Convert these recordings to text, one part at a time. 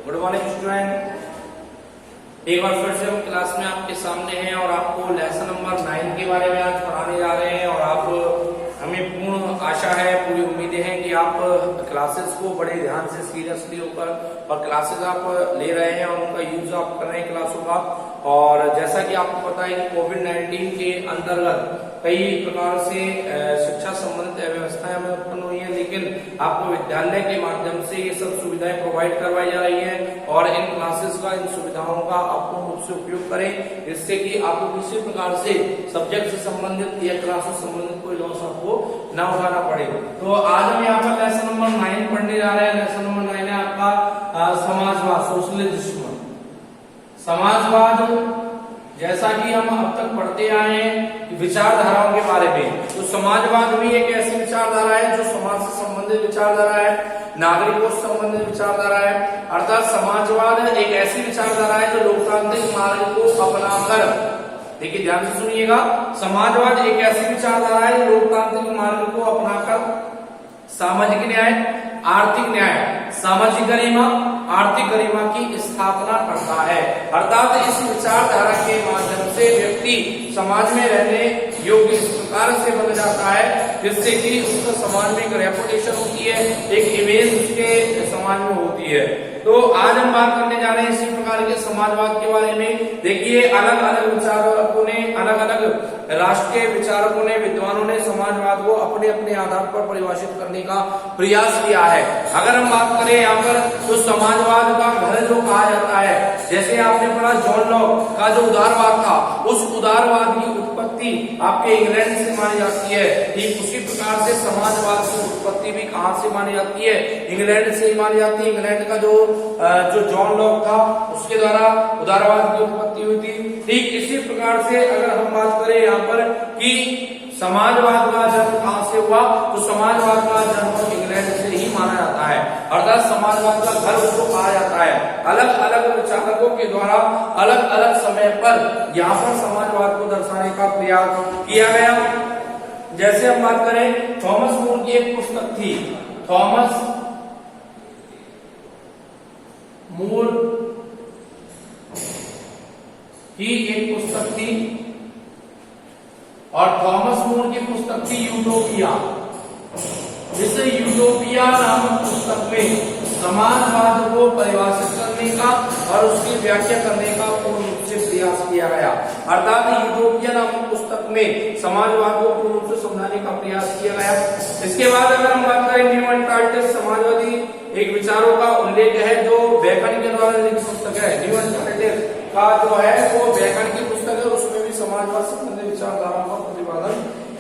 Good morning student. एक बार फिर से हम क्लास में आपके सामने हैं और आपको लेसन नंबर 9 के बारे में आज पढ़ाने जा रहे हैं। और आप हमें पूर्ण आशा है, पूरी उम्मीदें हैं कि आप क्लासेस को बड़े ध्यान से सीरियसली होकर और क्लासेस आप ले रहे हैं और उनका यूज आप कर रहे हैं क्लासों का। और जैसा कि आपको पता है कि कोविड-19 के अंतर्गत कई प्रकार से शिक्षा संबंधित अव्यवस्थाएं हमें उत्पन्न हुई है, लेकिन आपको विद्यालय के माध्यम से ये सब सुविधाएं प्रोवाइड करवाई जा रही है और इन क्लासेस का, इन सुविधाओं का आप पूर्ण रूप से उपयोग करें, जिससे कि आपको किसी प्रकार से सब्जेक्ट से संबंधित या क्लास से संबंधित कोई लॉस आपको न उठाना पड़े। तो आज हम यहाँ पर लेसन नंबर 9 पढ़ने जा रहे हैं। लेसन नंबर 9 है आपका समाजवाद, सोशलिज्म। समाजवाद, जैसा कि हम अब तक पढ़ते आए हैं विचारधाराओं के बारे में, तो समाजवाद भी एक ऐसी विचारधारा है जो समाज से संबंधित विचारधारा है, नागरिकों से संबंधित विचारधारा है। अर्थात समाजवाद एक ऐसी विचारधारा है जो लोकतांत्रिक मार्ग को अपनाकर, देखिए ध्यान से सुनिएगा, समाजवाद एक ऐसी विचारधारा है जो लोकतांत्रिक मार्ग को अपनाकर सामाजिक न्याय, आर्थिक न्याय, सामाजिक गरिमा, आर्थिक गरिमा की स्थापना करता है। अर्थात इस विचारधारा के माध्यम से व्यक्ति समाज में रहने योग्य इस प्रकार से बन जाता है जिससे कि उसका समाज में एक रेपुटेशन होती है, एक इमेज उसके समाज में होती है। तो आज हम बात करने जा रहे हैं इसी प्रकार के समाजवाद के बारे में। देखिए अलग अलग विचारकों ने, अलग अलग राष्ट्रीय विचारकों ने, विद्वानों ने समाजवाद को अपने अपने आधार पर परिभाषित करने का प्रयास किया है। अगर हम बात करें यहाँ पर तो समाजवाद का घर जो कहा जाता है, जैसे आपने पढ़ा जॉन लॉक का जो उदारवाद था, उस उदारवाद की उत्पत्ति आपके इंग्लैंड से मानी जाती है। ठीक उसी प्रकार से समाजवाद की उत्पत्ति भी कहां से मानी जाती है? इंग्लैंड से ही मानी जाती है। इंग्लैंड का जो जॉन लॉक था उसके द्वारा उदारवाद की उत्पत्ति हुई थी। ठीक इसी प्रकार से अगर हम बात करें यहाँ पर कि समाजवाद का जन्म कहां से हुआ, तो समाजवाद का जन्म इंग्लैंड से ही माना जाता है। अर्थात समाजवाद का घर उसको कहा जाता है। अलग अलग विचारकों के द्वारा अलग अलग समय पर यहाँ पर समाजवाद को दर्शाने का प्रयास किया गया। जैसे हम बात करें थॉमस मूर की एक पुस्तक थी, थॉमस मूर की एक पुस्तक थी और थॉमस मूर की पुस्तक थी यूटोपिया। इस यूटोपिया नामक पुस्तक में समाजवाद को परिभाषित करने का और उसकी व्याख्या करने का पूर्ण रूप से प्रयास किया गया। अर्थात यूटोपिया नामक पुस्तक में समाजवाद को पूर्ण रूप से समझाने का प्रयास किया गया। इसके बाद अगर हम बात करें न्यू एंड टार्टस, समाजवादी एक विचारों का उल्लेख है जो बैकन के द्वारा लिखित पुस्तक है। न्यू एंड टार्टस का जो है वो बैकन की पुस्तक है, उसमें भी समाजवाद संबंधी विचारधाराओं का प्रतिपादन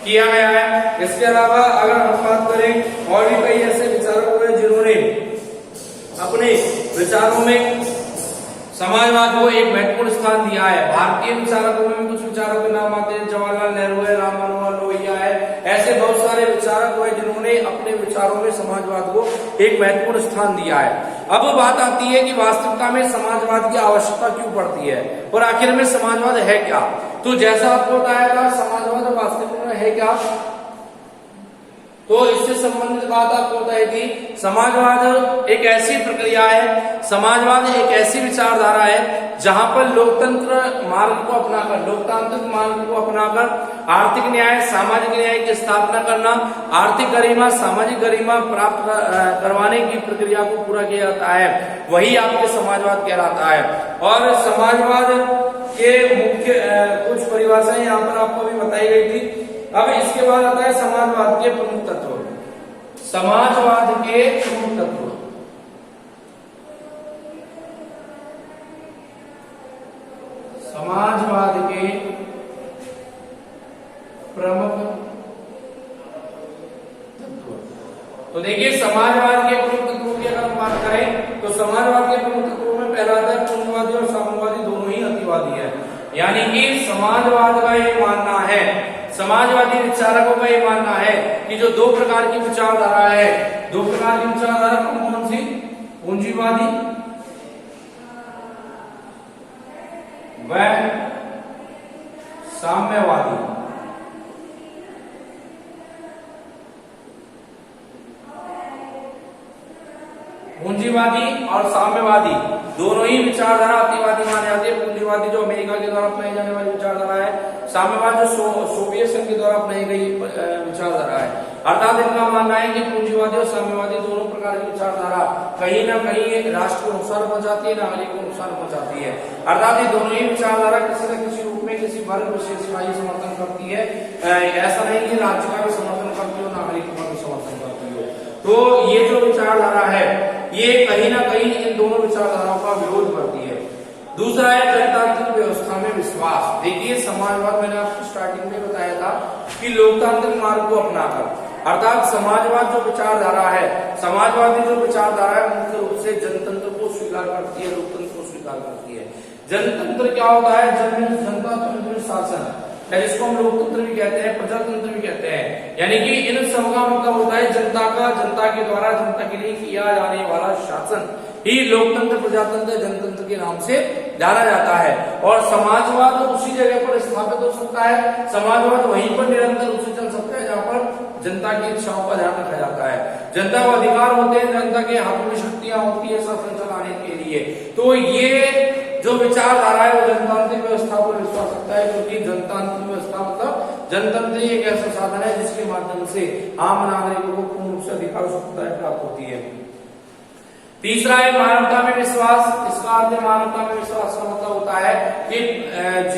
किया गया है। इसके अलावा अगर हम बात करें और भी कई ऐसे विचारक हुए जिन्होंने अपने विचारों में समाजवाद को एक महत्वपूर्ण स्थान दिया है। भारतीय विचारकों में कुछ विचारकों के नाम आते हैं, जवाहरलाल नेहरू है, राम मनोहर लोहिया है, ऐसे बहुत सारे विचारक हुए जिन्होंने अपने विचारों में समाजवाद को एक महत्वपूर्ण स्थान दिया है। अब बात आती है कि वास्तविकता में समाजवाद की आवश्यकता क्यों पड़ती है और आखिर में समाजवाद है क्या। तो जैसा आपको बताया था, समाजवाद वास्तविकता में है क्या, तो इससे संबंधित बात आपको बताई थी। समाजवाद एक ऐसी प्रक्रिया है, समाजवाद एक ऐसी विचारधारा है जहां पर लोकतंत्र मार्ग को अपनाकर, लोकतांत्रिक मार्ग को अपनाकर आर्थिक न्याय, सामाजिक न्याय की स्थापना करना, आर्थिक गरिमा, सामाजिक गरिमा प्राप्त करवाने की प्रक्रिया को पूरा किया जाता है, वही आपके समाजवाद कहलाता है। और समाजवाद के मुख्य कुछ परिभाषाएं यहाँ पर आपको भी बताई गई थी। अब इसके बाद आता है समाजवाद के प्रमुख तत्व। समाजवाद के प्रमुख तत्व, समाजवाद के प्रमुख तत्व। तो देखिए समाजवाद के प्रमुख तत्वों की अगर हम बात करें तो समाजवाद के प्रमुख तत्वों में पहला आता है पूर्णवादी और साम्यवादी दोनों ही अतिवादी है। यानी कि समाजवाद का ये मानना है, समाजवादी विचारकों का ये मानना है कि जो दो प्रकार की विचारधारा है, दो प्रकार की विचारधारा कौन कौन सी? पूंजीवादी व साम्यवादी। पूंजीवादी और साम्यवादी दोनों ही विचारधारा अतिवादी माने जाते हैं। पूंजीवादी जो अमेरिका के द्वारा अपनाई जाने वाली विचारधारा है, साम्यवाद जो सोवियत संघ के द्वारा अपनाई गई विचारधारा है। अर्थात इनका मानना है कि पूंजीवादी और साम्यवादी दोनों प्रकार की विचारधारा कहीं ना कहीं राष्ट्र को नुकसान पहुंचाती है, नागरिक को नुकसान पहुंचाती है। अर्थात ये दोनों ही विचारधारा किसी न किसी रूप में किसी वर्ग विशेष का ही समर्थन करती है। ऐसा नहीं कि राज्य का भी समर्थन करती हो, नागरिक का भी समर्थन करती हो। तो ये जो विचारधारा है ये कहीं ना कहीं इन दोनों विचारधाराओं का विरोध करती है। दूसरा है जनतांत्रिक व्यवस्था में विश्वास। देखिए समाजवाद, मैंने आपको स्टार्टिंग में बताया था कि लोकतांत्रिक मार्ग को अपनाकर, अर्थात समाजवाद जो विचारधारा है, समाजवादी जो विचारधारा है मुख्य रूप से जनतंत्र को स्वीकार करती है, लोकतंत्र को स्वीकार करती है। जनतंत्र क्या होता है? जनता तंत्र शासन, जिसको हम लोकतंत्र भी कहते हैं, प्रजातंत्र भी कहते हैं। यानी कि इन सब का मतलब होता है जनता का, जनता के द्वारा जनता के लिए किया जाने वाला शासन ही लोकतंत्र, प्रजातंत्र, जनतंत्र के नाम से जाना जाता है। और समाजवाद उसी जगह पर स्थापित हो सकता है, समाजवाद वहीं पर निरंतर उसे चल सकता है जहां पर जनता की इच्छाओं का ध्यान रखा जाता है। जनता को अधिकार होते हैं, जनता के हाथों में शक्तियां होती है शासन चलाने के लिए। तो ये जो विचारधारा है वो जनतांत्रिक व्यवस्था पर विश्वास रखता है, क्योंकि जनतांत्रिक व्यवस्था मतलब जनतंत्र ही एक ऐसा साधन है जिसके माध्यम से आम नागरिकों को पूर्ण रूप से अधिकार स्वतंत्रता प्राप्त होती है। तीसरा है मानवता में विश्वास। इसका अर्थ मानवता में विश्वास का मतलब होता है कि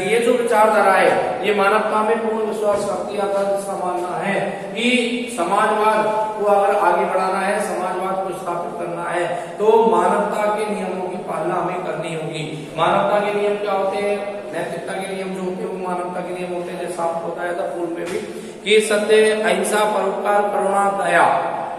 ये जो विचारधारा है ये मानवता में पूर्ण विश्वास करती है। जिसका मानना है कि समाजवाद को अगर आगे बढ़ाना है, समाजवाद को स्थापित करना है, तो मानवता के नियमों की पालना हमें करनी होगी। मानवता के नियम क्या होते हैं? नैतिकता के नियम जो होते हैं वो मानवता के नियम होते हैं। जैसा आपको बताया था पूर्व में भी कि सत्य, अहिंसा, परोपकार, करुणा, दया,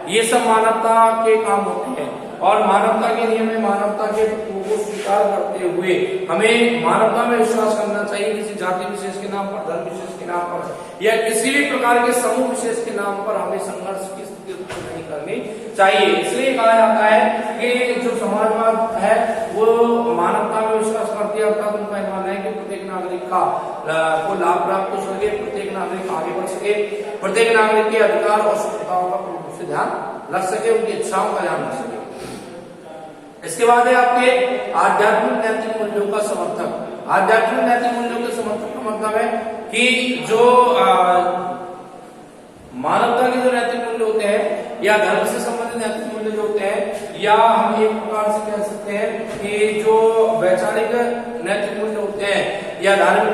ये सब मानवता के काम होते हैं। और मानवता के नियम में मानवता के तत्वों को स्वीकार करते हुए हमें मानवता में विश्वास करना चाहिए। किसी जाति विशेष के नाम पर, धर्म विशेष के नाम पर या किसी भी प्रकार के समूह विशेष के नाम पर हमें संघर्ष की स्थिति उत्पन्न नहीं करनी चाहिए। इसलिए कहा जाता है कि जो समाजवाद है वो मानवता में विश्वास करती है। अर्थात उनका मानना है कि प्रत्येक नागरिक का को लाभ प्राप्त हो सके, प्रत्येक नागरिक आगे बढ़ सके, प्रत्येक नागरिक के अधिकार और स्वतंत्रताओं का ध्यान रख सके, उनकी इच्छाओं का ध्यान रख सके। इसके बाद है आपके आध्यात्मिक नैतिक मूल्यों का समर्थक। आध्यात्मिक नैतिक मूल्यों के समर्थक का मतलब है कि जो मानवता के जो नैतिक मूल्य होते हैं या धर्म से संबंधित नैतिक मूल्य जो होते हैं, या हम एक प्रकार से कह सकते हैं कि जो वैचारिक नैतिक मूल्य होते हैं या धार्मिक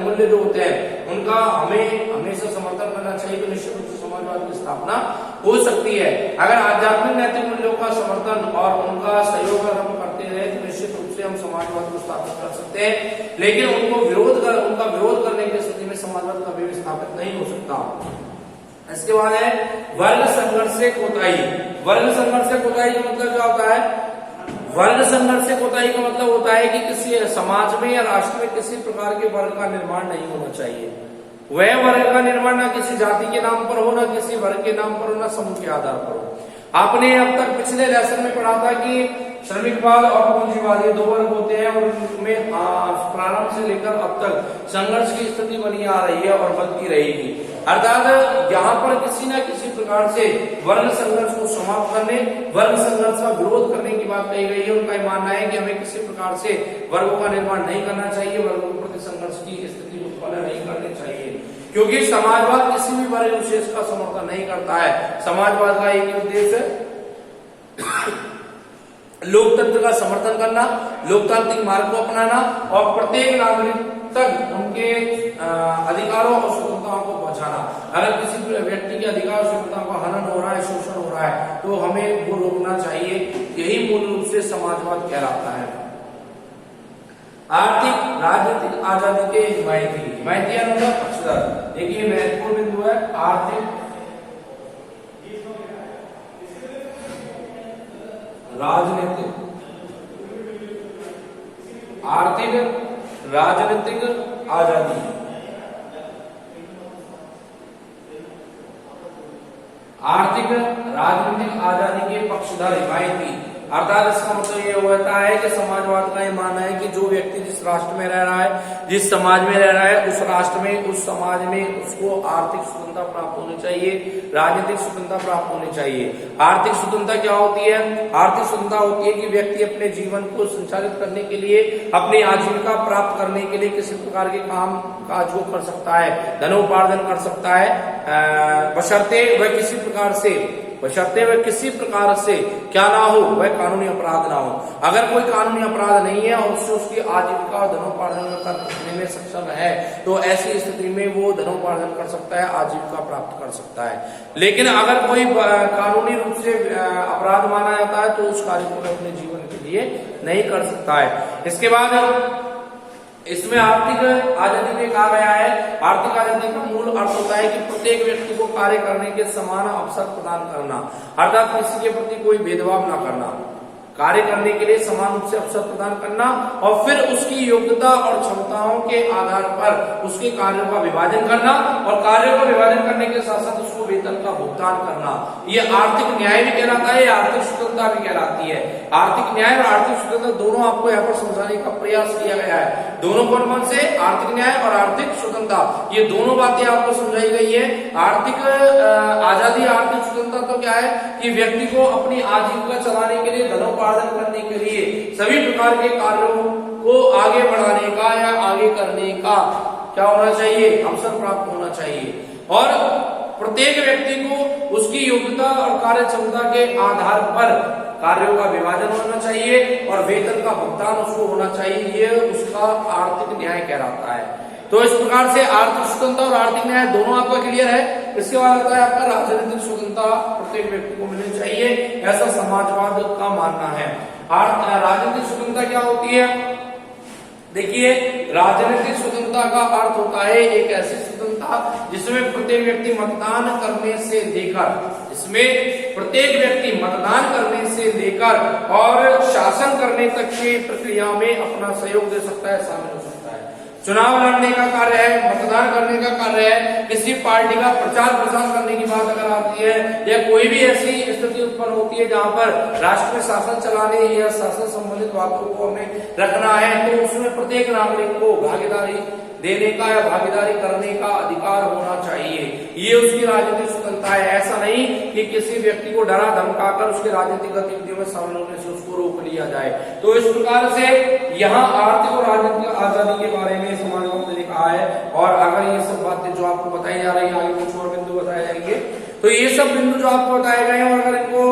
मूल्य जो होते हैं उनका हमें हमेशा समर्थन करना चाहिए। तो निश्चित रूप से समाजवाद की स्थापना हो सकती है। अगर आध्यात्मिक नैतिक मूल्यों का समर्थन और उनका सहयोग अगर हम करते रहे तो निश्चित रूप से हम समाजवाद को स्थापित कर सकते हैं। लेकिन उनका विरोध करने की स्थिति में समाजवाद कभी भी स्थापित नहीं हो सकता। इसके बाद है वर्ग संघर्ष से कोताही। वर्ग संघर्ष से कोताही का मतलब क्या होता है? वर्ग संघर्ष से कोताही का मतलब होता है कि किसी समाज में या राष्ट्र में किसी प्रकार के वर्ग का निर्माण नहीं होना चाहिए। वह वर्ग का निर्माण ना किसी जाति के नाम पर हो, ना किसी वर्ग के नाम पर हो, ना समूह के आधार पर हो। आपने अब तक पिछले लेसन में पढ़ा था कि श्रमिकवाद और पूंजीवाद ये दो वर्ग होते हैं और उनमें प्रारंभ से लेकर अब तक संघर्ष की स्थिति बनी आ रही है और बनती रहेगी। अर्थात यहाँ पर किसी न किसी प्रकार से वर्ग संघर्ष को समाप्त करने, वर्ग संघर्ष का विरोध करने की बात कही गई है। उनका मानना है कि हमें किसी प्रकार से वर्गों का निर्माण नहीं करना चाहिए, वर्गों के प्रति संघर्ष की स्थिति उत्पन्न नहीं करनी चाहिए, क्योंकि समाजवाद किसी भी वर्ग विशेष का समर्थन नहीं करता है। समाजवाद का एक उद्देश्य लोकतंत्र का समर्थन करना, लोकतांत्रिक मार्ग को अपनाना और प्रत्येक नागरिक तक उनके अधिकारों और स्वतंत्रताओं को पहुंचाना। अगर किसी व्यक्ति के अधिकार और स्वतंत्रताओं का हनन हो रहा है, शोषण हो रहा है, तो हमें वो रोकना चाहिए। यही मूल रूप से समाजवाद कहलाता है। आर्थिक राजनीतिक आजादी के हिमायती। हिमायती मतलब पक्षधर। देखिए महत्वपूर्ण बिंदु है आर्थिक राजनीतिक राजनीतिक आजादी। आर्थिक राजनीतिक आजादी के पक्षधर हिमायती अर्थात इसका मतलब ये होता है कि समाजवाद का ये मानना है कि जो व्यक्ति जिस राष्ट्र में रह रहा है, जिस समाज में रह रहा है, उस राष्ट्र में, उस समाज में उसको आर्थिक स्वतंत्रता प्राप्त होनी चाहिए, राजनीतिक स्वतंत्रता प्राप्त होनी चाहिए। आर्थिक स्वतंत्रता क्या होती है? आर्थिक स्वतंत्रता होती है कि व्यक्ति अपने जीवन को संचालित करने के लिए, अपनी आजीविका प्राप्त करने के लिए किसी प्रकार के काम काज को कर सकता है, धनोपार्जन कर सकता है, बशर्ते वह किसी प्रकार से क्या ना हो, वह कानूनी अपराध ना हो। अगर कोई कानूनी अपराध नहीं है और उससे उसकी आजीविका और धनोपार्जन करने में सक्षम है, तो ऐसी स्थिति में वो धनोपार्जन कर सकता है, आजीविका प्राप्त कर सकता है। लेकिन अगर कोई कानूनी रूप से अपराध माना जाता है तो उस कार्य को वह अपने जीवन के लिए नहीं कर सकता है। इसके बाद इसमें आर्थिक आजादी में कहा गया है, आर्थिक आजादी का मूल अर्थ होता है कि प्रत्येक व्यक्ति को कार्य करने के समान अवसर प्रदान करना, अर्थात किसी के प्रति कोई भेदभाव ना करना, कार्य करने के लिए समान रूप से अवसर प्रदान करना और फिर उसकी योग्यता और क्षमताओं के आधार पर उसके कार्यों का विभाजन करना और कार्यों का विभाजन करने के साथ साथ उसको वेतन का भुगतान करना। ये आर्थिक न्याय भी कहलाता है, आर्थिक स्वतंत्रता भी कहलाती है। आर्थिक न्याय और आर्थिक स्वतंत्रता दोनों आपको यहाँ पर समझाने का प्रयास किया गया है। दोनों कौन से? आर्थिक न्याय और आर्थिक स्वतंत्रता, ये दोनों बातें आपको समझाई गई है। आर्थिक आजादी, आर्थिक स्वतंत्रता तो क्या है कि व्यक्ति को अपनी आजीविका चलाने के लिए, धनोपार्जन करने के लिए, सभी प्रकार के कार्यों को आगे बढ़ाने का या आगे करने का क्या होना चाहिए? अवसर प्राप्त होना चाहिए। और प्रत्येक व्यक्ति को उसकी योग्यता और कार्य क्षमता के आधार पर कार्यों का विभाजन होना चाहिए और वेतन का भुगतान उसको होना चाहिए। ये उसका आर्थिक न्याय कहलाता है। तो इस प्रकार से आर्थिक स्वतंत्रता और आर्थिक न्याय दोनों आपका क्लियर है। इसके बाद आता है आपका राजनीतिक स्वतंत्रता प्रत्येक व्यक्ति को मिलनी चाहिए, ऐसा समाजवाद का मानना है। राजनीतिक स्वतंत्रता क्या होती है? देखिए, राजनीतिक स्वतंत्रता का अर्थ होता है एक ऐसी स्वतंत्रता जिसमें प्रत्येक व्यक्ति मतदान करने से लेकर और शासन करने तक की प्रक्रिया में अपना सहयोग दे सकता है, शामिल हो सकता है। चुनाव लड़ने का कार्य है, मतदान करने का कार्य है, किसी पार्टी का प्रचार प्रसार करने की बात अगर आती है या कोई भी ऐसी स्थिति उत्पन्न होती है जहां पर राष्ट्र में शासन चलाने या शासन संबंधित बातों को हमें रखना है, तो उसमें प्रत्येक नागरिक को भागीदारी देने का या भागीदारी करने का अधिकार होना चाहिए। ये उसकी राजनीतिक स्वतंत्रता है। ऐसा नहीं कि किसी व्यक्ति को डरा धमकाकर उसके राजनीतिक गतिविधियों में शामिल होने से उसको रोक लिया जाए। तो इस प्रकार से यहाँ आर्थिक और राजनीतिक आजादी के बारे में समाजवाद ने लिखा है। और अगर ये सब बातें जो आपको बताई जा रही है, आगे कुछ और बिंदु बताए जाएंगे, तो ये सब बिंदु जो आपको बताए गए हैं और अगर इनको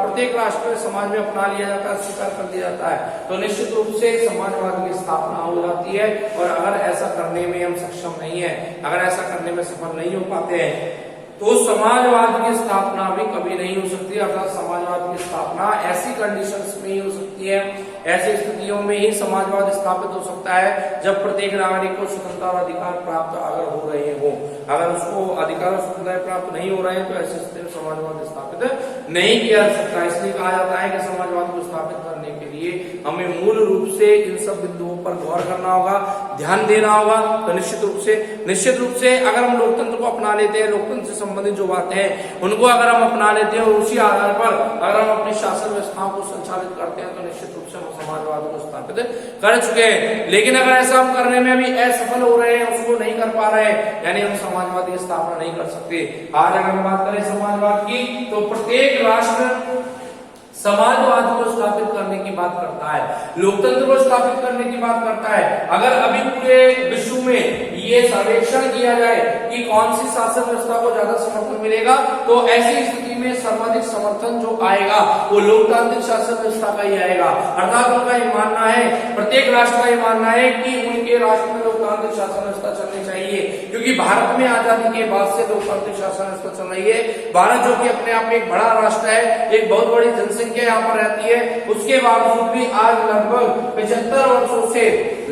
प्रत्येक राष्ट्र में समाज में अपना लिया जाता है, स्वीकार कर दिया जाता है, तो निश्चित रूप से समाजवाद की स्थापना हो जाती है। और अगर ऐसा करने में हम सक्षम नहीं है, अगर ऐसा करने में सफल नहीं हो पाते हैं, तो समाजवाद की स्थापना भी कभी नहीं हो सकती। अर्थात समाजवाद की स्थापना ऐसी कंडीशंस में ही हो सकती है, ऐसी स्थितियों में ही समाजवाद स्थापित हो सकता है जब प्रत्येक नागरिक को स्वतंत्रता और अधिकार प्राप्त अगर हो रहे हो। अगर उसको अधिकार और स्वतंत्रता प्राप्त नहीं हो रहे हैं तो ऐसी स्थिति में समाजवाद स्थापित नहीं किया जा सकता। इसलिए कहा जाता है कि समाजवाद को स्थापित करने के लिए हमें मूल रूप से इन सब बिंदुओं पर गौर करना होगा, ध्यान देना होगा। तो निश्चित रूप से अगर हम लोकतंत्र को अपना लेते हैं, लोकतंत्र से संबंधित जो बातें हैं उनको अगर हम अपना लेते हैं और उसी आधार पर अगर हम अपनी शासन व्यवस्थाओं को संचालित करते हैं, तो निश्चित रूप से हम समाजवाद को स्थापित कर चुके हैं। लेकिन अगर ऐसा हम करने में अभी असफल हो रहे हैं, उसको नहीं कर पा रहे हैं, यानी हम समाजवाद की स्थापना नहीं कर सकते। आज अगर हम बात करें समाजवाद की, तो प्रत्येक राष्ट्र समाजवाद को स्थापित करने की बात करता है, लोकतंत्र को स्थापित करने की बात करता है। अगर अभी पूरे विश्व में ये सर्वेक्षण किया जाए कि कौन सी शासन व्यवस्था को ज्यादा समर्थन मिलेगा, तो ऐसी स्थिति में सर्वाधिक समर्थन जो आएगा वो लोकतांत्रिक शासन व्यवस्था का ही आएगा। अर्थात उनका ये मानना है, प्रत्येक राष्ट्र का ये मानना है कि उनके राष्ट्र में लोकतांत्रिक शासन व्यवस्था चलनी चाहिए, क्योंकि भारत में आजादी के बाद से लोकतांत्रिक शासन व्यवस्था चल रही है। भारत जो कि अपने आप में एक बड़ा राष्ट्र है, एक बहुत बड़ी जनसंख्या यहाँ पर रहती है, उसके बावजूद भी आज लगभग 75 वर्षों से,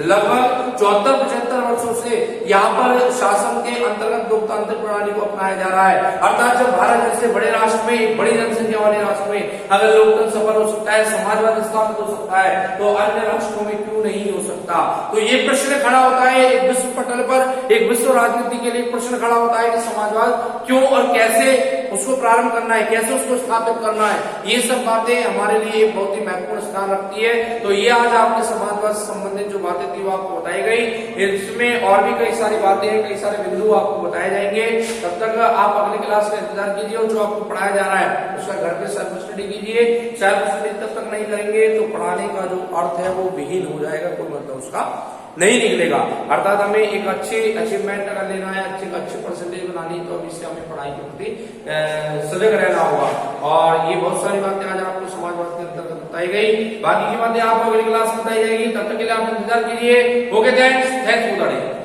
लगभग 74-75 वर्षों से यहाँ पर शासन के अंतर्गत लोकतांत्रिक प्रणाली को अपनाया जा रहा है। अर्थात जब भारत जैसे बड़े राष्ट्र में, बड़ी जनसंख्या वाले राष्ट्र में अगर लोकतंत्र सफल हो सकता है, समाजवाद स्थापित हो सकता है, तो अन्य राष्ट्रों में क्यों नहीं हो सकता? तो ये प्रश्न खड़ा होता है एक विश्व पटल पर, एक विश्व राजनीति के लिए प्रश्न खड़ा होता है कि समाजवाद क्यों और कैसे उसको प्रारंभ करना है, कैसे उसको स्थापित करना है, ये सब बातें हमारे लिए एक बहुत ही महत्वपूर्ण स्थान रखती है। तो ये आज आपके समाजवाद से संबंधित जो बातें थी वो आपको बताई गई। इसमें और भी कई सारी बातें हैं, कई सारे बिंदु आपको बताए जाएंगे। तब तक आप अगली क्लास का इंतजार कीजिए और जो आपको पढ़ाया जा रहा है उसका घर पे सेल्फ स्टडी कीजिए। सेल्फ स्टडी तब तक नहीं करेंगे तो पढ़ाने का जो अर्थ है वो विहीन हो जाएगा, कोई मतलब उसका नहीं निकलेगा। अर्थात हमें एक अच्छी अचीवमेंट अगर लेना है, अच्छी परसेंटेज बनानी, तो अभी से हमें पढ़ाई के प्रति सजग रहना होगा। और ये बहुत सारी बातें आज आपको समाजवाद के अंतर्गत बताई गई, बाकी की बातें आपको अगली क्लास में बताई जाएगी। तब तक के लिए आप इंतजार कीजिए। Okay, thanks for the day.